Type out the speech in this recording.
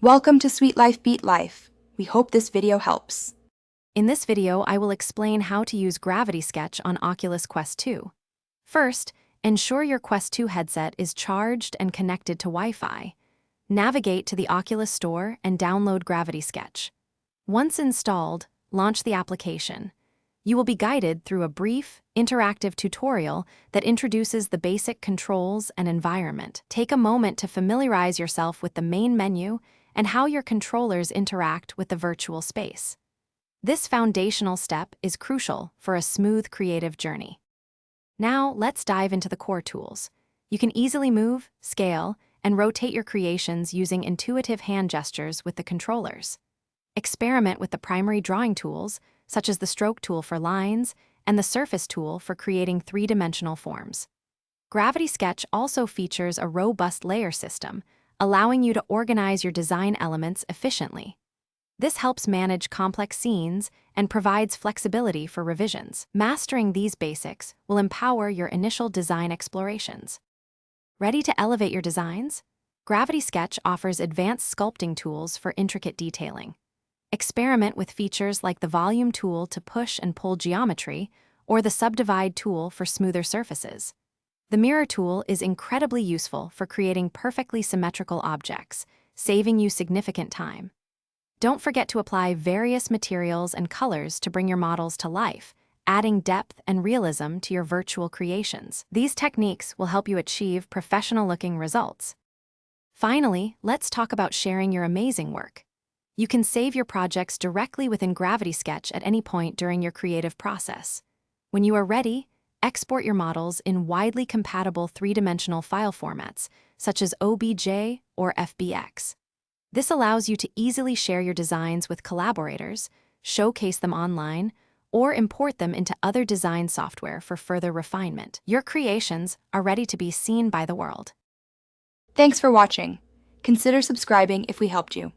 Welcome to Sweet Life Beat Life. We hope this video helps. In this video, I will explain how to use Gravity Sketch on Oculus Quest 2. First, ensure your Quest 2 headset is charged and connected to Wi-Fi. Navigate to the Oculus Store and download Gravity Sketch. Once installed, launch the application. You will be guided through a brief, interactive tutorial that introduces the basic controls and environment. Take a moment to familiarize yourself with the main menu and how your controllers interact with the virtual space. This foundational step is crucial for a smooth creative journey. Now, let's dive into the core tools. You can easily move, scale, and rotate your creations using intuitive hand gestures with the controllers. Experiment with the primary drawing tools, such as the stroke tool for lines and the surface tool for creating three-dimensional forms. Gravity Sketch also features a robust layer system, allowing you to organize your design elements efficiently. This helps manage complex scenes and provides flexibility for revisions. Mastering these basics will empower your initial design explorations. Ready to elevate your designs? Gravity Sketch offers advanced sculpting tools for intricate detailing. Experiment with features like the volume tool to push and pull geometry or the subdivide tool for smoother surfaces. The mirror tool is incredibly useful for creating perfectly symmetrical objects, saving you significant time. Don't forget to apply various materials and colors to bring your models to life, adding depth and realism to your virtual creations. These techniques will help you achieve professional-looking results. Finally, let's talk about sharing your amazing work. You can save your projects directly within Gravity Sketch at any point during your creative process. When you are ready, export your models in widely compatible three-dimensional file formats, such as OBJ or FBX. This allows you to easily share your designs with collaborators, showcase them online, or import them into other design software for further refinement. Your creations are ready to be seen by the world. Thanks for watching. Consider subscribing if we helped you.